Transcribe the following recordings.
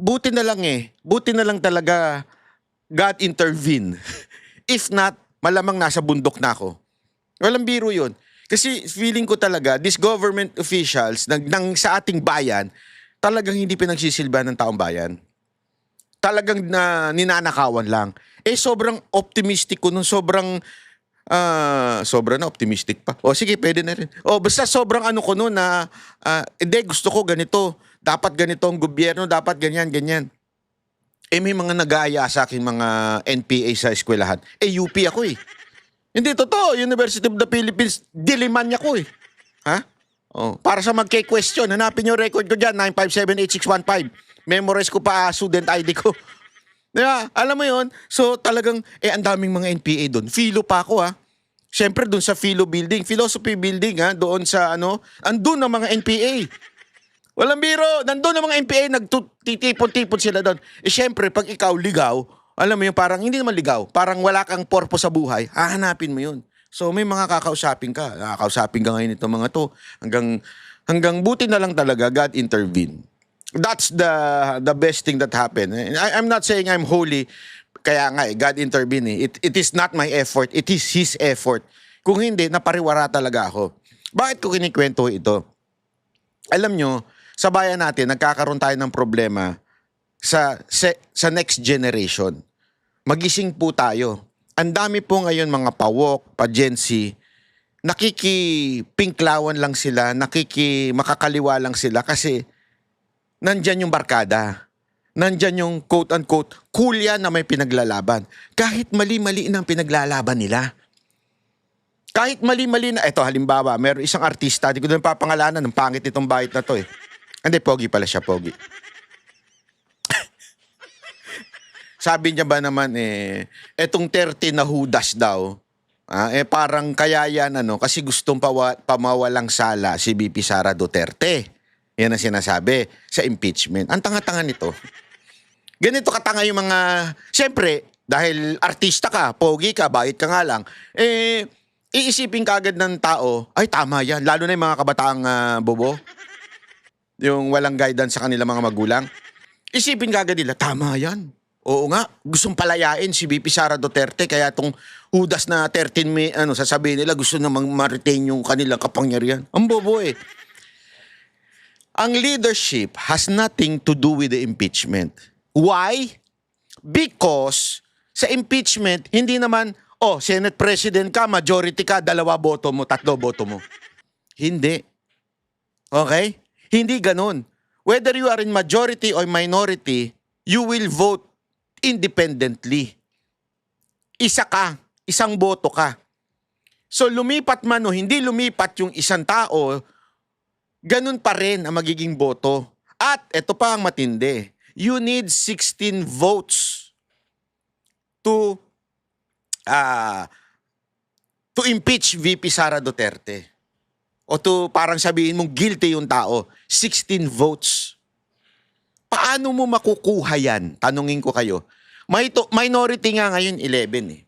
buti na lang buti na lang talaga God intervene. If not, malamang nasa bundok na ako. Walang biro yun. Kasi feeling ko talaga, these government officials sa ating bayan, talagang hindi pinagsisilbihan ng taong bayan. Talagang ninanakawan lang. Sobrang optimistic ko nun, sobra na optimistic pa. Sige, pwede na rin. Basta sobrang ano ko nun na, hindi, gusto ko ganito. Dapat ganito ang gobyerno, dapat ganyan, ganyan. May mga nag-aaya sa akin mga NPA sa eskwelahan. UP ako eh. Hindi totoo, University of the Philippines, Diliman ko eh. Ha? Para sa magke-question, hanapin yung record ko dyan, 9578615. Memorize ko pa student ID ko. Diba? Alam mo yun? So talagang, ang daming mga NPA doon. Philo pa ako ha. Siyempre doon sa Philo Building, Philosophy Building ha, doon sa andun ang mga NPA. Walang biro, nandun ang mga NPA, nagtitipon-tipon sila doon. Siyempre, pag ikaw ligaw, alam mo yun, parang hindi naman ligaw, parang wala kang purpose sa buhay, hahanapin mo yun. So may mga kakausapin ka. Kakausapin ka ngayon itong mga to. Hanggang buti na lang talaga, God intervene. That's the best thing that happened. I'm not saying I'm holy, kaya nga God intervene. It is not my effort, it is His effort. Kung hindi, napariwara talaga ako. Bakit ko kinikwento ito? Alam nyo, sa bayan natin, nagkakaroon tayo ng problema sa next generation. Magising po tayo. Ang dami po ngayon mga pawok, pa-Gen Z, nakikipinklawan lang sila, makakaliwa lang sila kasi nandyan yung barkada. Nandyan yung quote-unquote, cool yan na may pinaglalaban. Kahit mali-mali na ang pinaglalaban nila. Kahit mali-mali na, eto halimbawa, meron isang artista, di ko na papangalanan, ng pangit itong bahit na to eh. Hindi, pogi pala siya, pogi. Sabi niya ba naman etong 30 na hudas daw, parang kaya yan kasi gustong pamawalang sala si VP Sara Duterte. Yan ang sinasabi sa impeachment. Ang tanga-tanga nito. Ganito katanga yung mga, siyempre, dahil artista ka, pogi ka, bahit ka nga lang, iisipin ka agad ng tao, ay tama yan, lalo na yung mga kabataang bobo, yung walang guidance sa kanilang mga magulang. Isipin ka agad nila, tama yan. Oo nga, gustong palayain si VP Sara Duterte, kaya itong hudas na 13 May, sasabihin nila, gusto na ma-retain yung kanilang kapangyarihan. Ang bobo eh. Ang leadership has nothing to do with the impeachment. Why? Because sa impeachment, hindi naman, Senate President ka, majority ka, 2 boto mo, 3 boto mo. Hindi. Okay? Hindi ganun. Whether you are in majority or minority, you will vote independently. Isa ka, isang boto ka. So lumipat man o hindi lumipat yung isang tao, ganun pa rin ang magiging boto. At ito pa ang matindi, you need 16 votes to impeach VP Sara Duterte. O to parang sabihin mong guilty yung tao, 16 votes. Paano mo makukuha yan? Tanungin ko kayo. Minority nga ngayon 11 eh.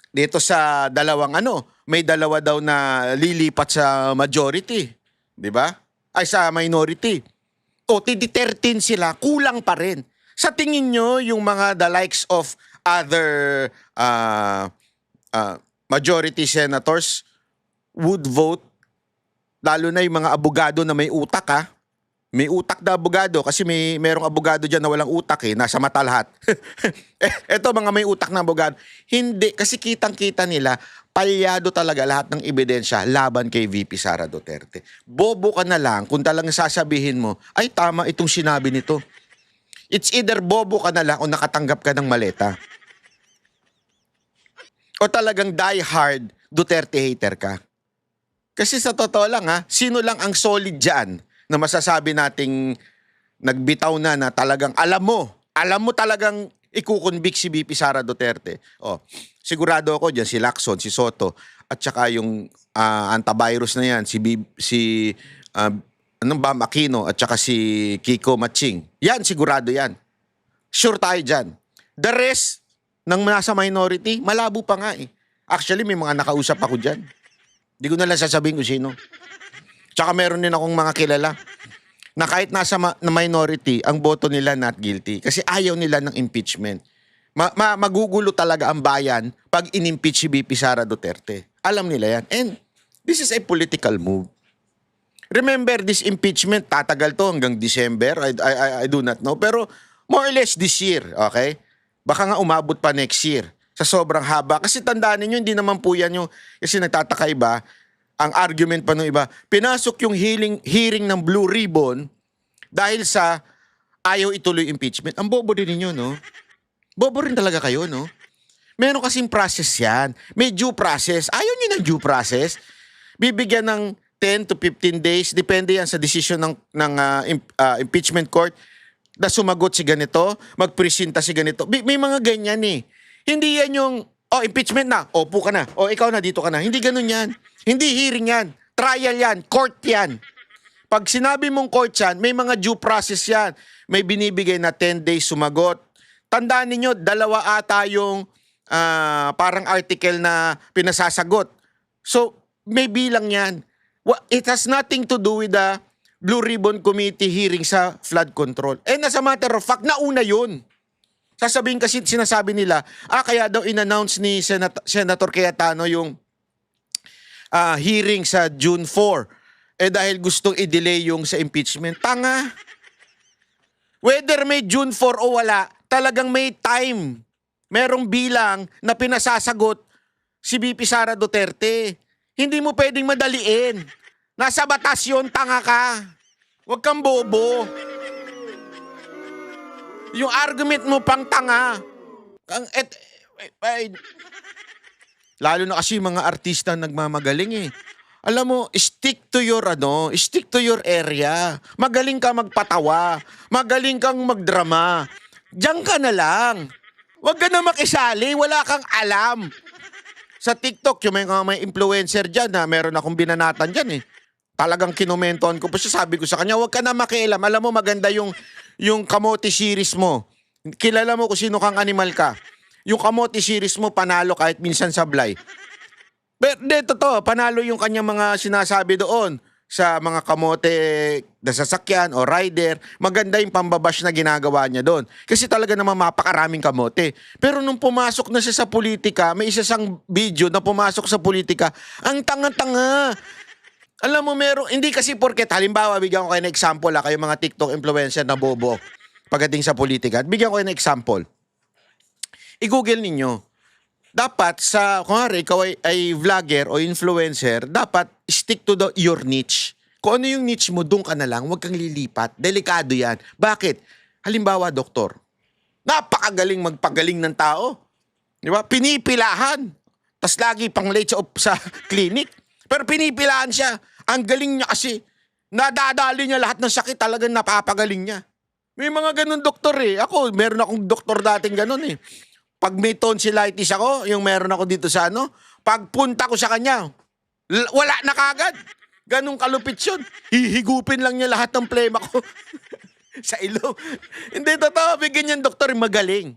Dito sa dalawang may dalawa daw na lilipat sa majority. 'Di ba? Ay sa minority. 13 sila, kulang pa rin. Sa tingin nyo, yung mga the likes of other majority senators would vote, lalo na yung mga abogado na may utak may utak na abogado kasi merong abogado dyan na walang utak nasa mata lahat. Eto mga may utak na abogado, hindi, kasi kitang-kita nila, palyado talaga lahat ng ebidensya laban kay VP Sara Duterte. Bobo ka na lang kung talagang sasabihin mo, ay tama itong sinabi nito. It's either bobo ka na lang o nakatanggap ka ng maleta. O talagang die hard Duterte hater ka. Kasi sa totoo lang sino lang ang solid dyan na masasabi nating nagbitaw na talagang alam mo talagang ikukonvict si VP Sara Duterte. Sigurado ako dyan si Lacson, si Soto, at saka yung antivirus na yan, si Bam Aquino, at saka si Kiko Matching. Yan, sigurado yan. Sure tayo dyan. The rest ng nasa minority, malabo pa nga Actually, may mga nakausap ako dyan. Hindi ko na lang sasabihin kung sino. Tsaka meron din akong mga kilala na kahit nasa na minority, ang boto nila not guilty. Kasi ayaw nila ng impeachment. Magugulo talaga ang bayan pag inimpeach si VP Sara Duterte. Alam nila yan. And this is a political move. Remember, this impeachment, tatagal to hanggang December. I do not know. Pero more or less this year, okay? Baka nga umabot pa next year sa sobrang haba. Kasi tandaan ninyo, hindi naman po yan yung, kasi nagtataka iba, ang argument pa ng iba, pinasok yung hearing ng Blue Ribbon dahil sa ayaw ituloy impeachment. Ang bobo din ninyo, no? Bobo rin talaga kayo, no? Meron kasing process yan. May due process. Ayaw nyo ng due process. Bibigyan ng 10 to 15 days, depende yan sa decision ng impeachment court, na sumagot si ganito, magpresenta si ganito. May mga ganyan eh. Hindi yan yung, impeachment na, opo ka na, ikaw na, dito ka na. Hindi ganun yan. Hindi hearing yan. Trial yan. Court yan. Pag sinabi mong court yan, may mga due process yan. May binibigay na 10 days sumagot. Tandaan ninyo, 2 ata yung parang article na pinasasagot. So, may bilang yan. It has nothing to do with the Blue Ribbon Committee hearing sa flood control. And as a matter of fact, nauna yun. Sasabihin kasi, sinasabi nila, kaya daw in-announce ni Senator Cayetano yung hearing sa June 4. Dahil gustong i-delay yung sa impeachment. Tanga. Whether may June 4 o wala, talagang may time. Merong bilang na pinasasagot si VP Sara Duterte. Hindi mo pwedeng madaliin. Nasa batas yun, tanga ka. Huwag kang bobo. Yung argument mo pang tanga. Lalo na kasi mga artista nagmamagaling eh. Alam mo, stick to your area. Magaling ka magpatawa. Magaling kang magdrama. Diyan ka na lang. Huwag ka na makisali. Wala kang alam. Sa TikTok, yung may influencer dyan na meron akong binanatan dyan eh. Talagang kinomentohan ko pa siya. Sabi ko sa kanya, huwag ka na makialam. Alam mo, maganda yung Kamote series mo. Kilala mo kung sino kang animal ka. Yung Kamote series mo, panalo kahit minsan sablay. Pero totoo, panalo yung kanyang mga sinasabi doon sa mga kamote na sasakyan o rider. Maganda yung pambabash na ginagawa niya doon. Kasi talaga naman mapakaraming kamote. Pero nung pumasok na siya sa politika, may isa sang video na pumasok sa politika, ang tanga-tanga. Alam mo, hindi kasi porket, halimbawa, bigyan ko kayo ng example, kayo mga TikTok influencer na bobo pagdating sa politika. Bigyan ko kayo ng example. I-google ninyo. Dapat kung ikaw ay vlogger o influencer, dapat stick to your niche. Kung ano yung niche mo, doon ka na lang, huwag kang lilipat. Delikado yan. Bakit? Halimbawa, doktor. Napakagaling magpagaling ng tao. Di ba? Pinipilahan. Tas lagi pang late sa clinic. Pero pinipilahan siya. Ang galing niya kasi. Nadadali niya lahat ng sakit, talagang napapagaling niya. May mga ganun doktor eh. Ako, meron akong doktor dating ganun eh. Pag may tonsillitis ako, yung meron ako dito sa pagpunta ko sa kanya, wala na kagad. Ganun kalupit yun. Hihigupin lang niya lahat ng plema ko sa ilong. Hindi totoo, bigyan yung doktor, magaling.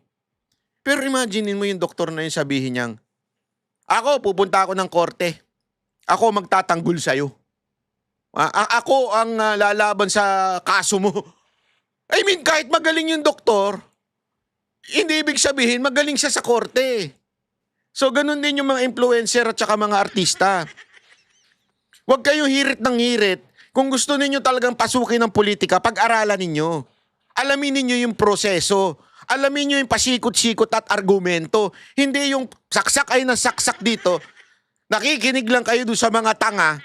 Pero imagine mo yung doktor na yun, sabihin niyang, ako, pupunta ako ng korte. Ako magtatanggol sa'yo. Ako ang lalaban sa kaso mo. I mean, kahit magaling yung doktor, hindi ibig sabihin magaling siya sa korte. So, ganun din yung mga influencer at saka mga artista. Huwag kayong hirit ng hirit. Kung gusto ninyo talagang pasukin ng politika, pag-aralan ninyo. Alamin ninyo yung proseso. Alamin nyo yung pasikot-sikot at argumento. Hindi yung saksak ay nasaksak dito. Nakikinig lang kayo doon sa mga tanga.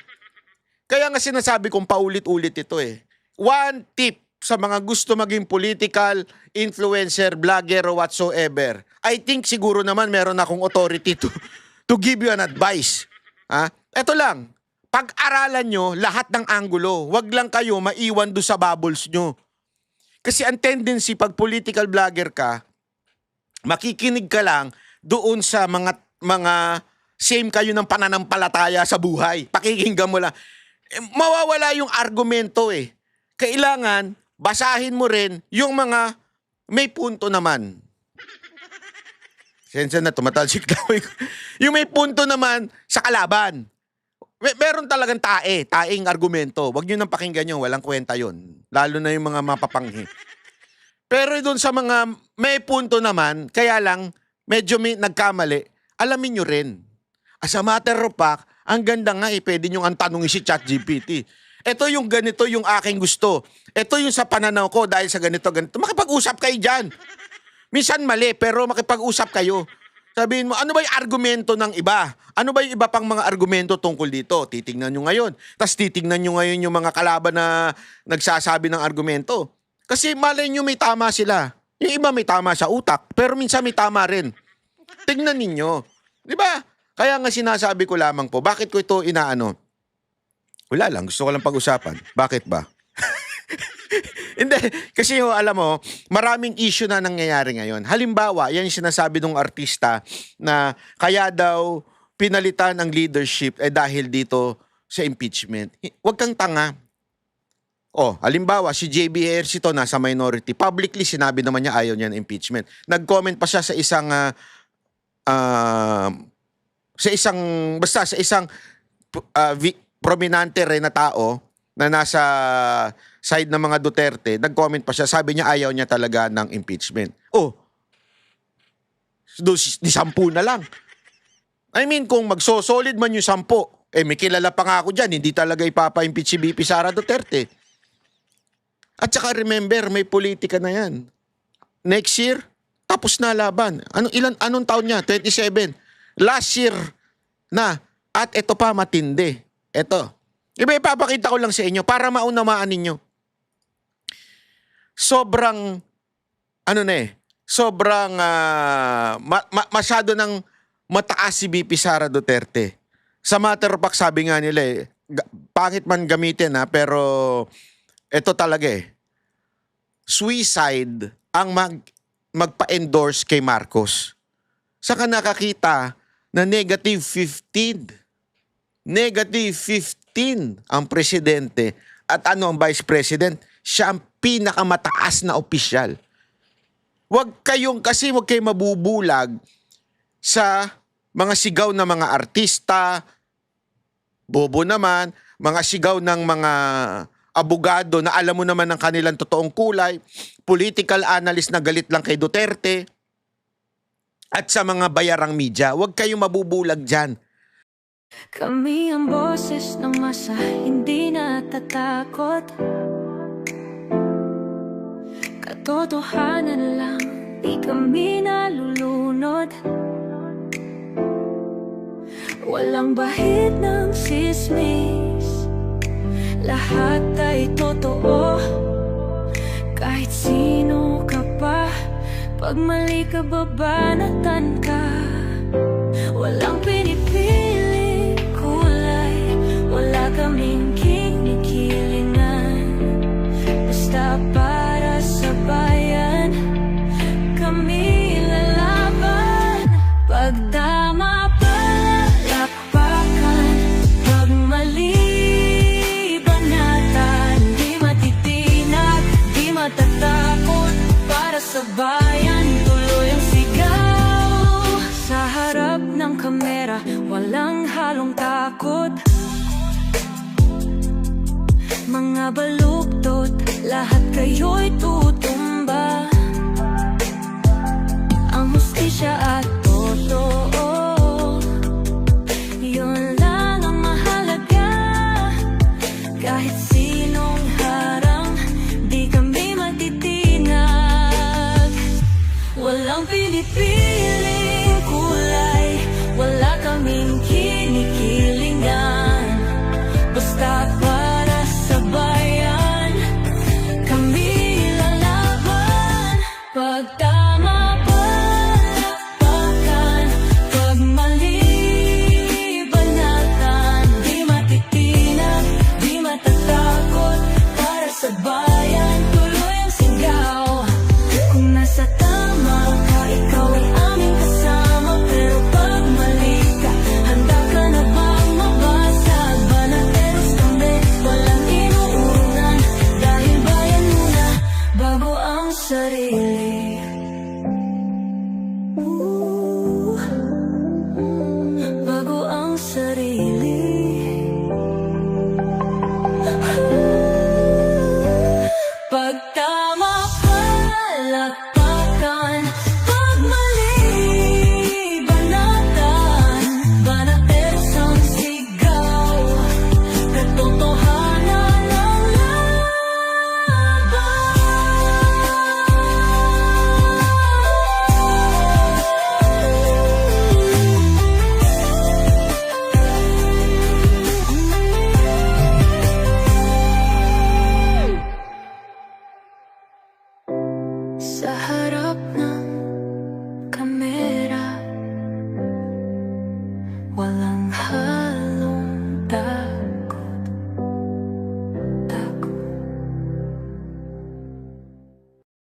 Kaya nga sinasabi kong paulit-ulit ito eh. One tip sa mga gusto maging political, influencer, vlogger, or whatsoever. I think siguro naman meron akong authority to give you an advice. Ito lang, pag-aralan nyo lahat ng anggulo. Huwag lang kayo maiwan do sa bubbles nyo. Kasi ang tendency pag political vlogger ka, makikinig ka lang doon sa mga same kayo ng pananampalataya sa buhay. Pakikinggan mo lang. Mawawala yung argumento eh. Kailangan basahin mo rin yung mga may punto naman. Sensya na, tumatalsik daw. Yung may punto naman sa kalaban. Meron talagang taing argumento. Huwag nyo nang pakinggan yun, walang kwenta yun. Lalo na yung mga mapapanghi. Pero doon sa mga may punto naman, kaya lang medyo may nagkamali, alamin nyo rin. As a matter of fact, ang ganda nga pwede nyo ang tanongin si ChatGPT. Ito yung ganito yung aking gusto. Ito yung sa pananaw ko dahil sa ganito. Makipag-usap kayo dyan. Minsan mali, pero makipag-usap kayo. Sabihin mo, ano ba yung argumento ng iba? Ano ba yung iba pang mga argumento tungkol dito? Titingnan nyo ngayon. Tapos titingnan nyo ngayon yung mga kalaban na nagsasabi ng argumento. Kasi malay nyo may tama sila. Yung iba may tama sa utak, pero minsan may tama rin. Tingnan ninyo. Di ba? Kaya nga sinasabi ko lamang po, bakit ko ito inaano? Wala lang, gusto ko lang pag-usapan. Bakit ba? Hindi, kasi alam mo, maraming issue na nangyayari ngayon. Halimbawa, yan yung sinasabi ng artista na kaya daw pinalitan ang leadership dahil dito sa impeachment. Huwag kang tanga. Halimbawa, si JB Ejercito nasa minority. Publicly, sinabi naman niya ayaw niya ng impeachment. Nag-comment pa siya sa isang prominente rin na tao na nasa side ng mga Duterte, nag-comment pa siya, sabi niya ayaw niya talaga ng impeachment. Di 10 na lang. I mean, kung magso-solid man yung 10, may kilala pa nga ako dyan, hindi talaga ipapa-impeach si BP Sara Duterte. At saka remember, may politika na yan. Next year, tapos na laban. Anong taon niya? 27. Last year na. At ito pa matindi. Ito. Ipapakita ko lang sa inyo para maunamaan ninyo. Sobrang masyado ng mataas si BP Sara Duterte. Sa matter of fact, sabi nga nila pangit man gamitin pero ito talaga suicide ang magpa-endorse kay Marcos. Saka nakakita na negative 15 ang presidente at ang vice president, siya ang pinakamataas na opisyal. Huwag kayong mabubulag sa mga sigaw ng mga artista, bobo naman, mga sigaw ng mga abogado na alam mo naman ang kanilang totoong kulay, political analyst na galit lang kay Duterte, at sa mga bayarang media. Huwag kayong mabubulag dyan. Kami ang boses ng masa, hindi natatakot. Katotohanan lang, di kami nalulunod. Walang bahid ng sismis, lahat ay totoo. Kahit sino ka pa, pag mali ka babanatan ka. Walang pinipili kulay, wala kaming kinikilingan. Basta para sa bayan, kami lalaban. Pag tama palakpakan, pag mali banatan. Di matitinag, di matatakot, para sa bayan tuloy ang sigaw. Sa harap ng kamera, walang halong takot. Mga baluktot, lahat kayo'y tutumba. Ang hustisya at totoo, yun lang ang mahalaga. Kahit sinong harang, di kami matitinag. Walang pinipiling kulay, wala kaming kinikilingan. Basta para sa bayan, kami lalaban. Pag tama palakpakan, pag mali banatan. Di matitinag, di matatakot, para sa bayan tuloy ang sigaw. Kung nasa tama ka, ikaw ay aming kasama. Pero pag mali ka, handa ka na bang mabasag? Banateros kami, walang inuunan, dahil bayan muna bago ang sarili.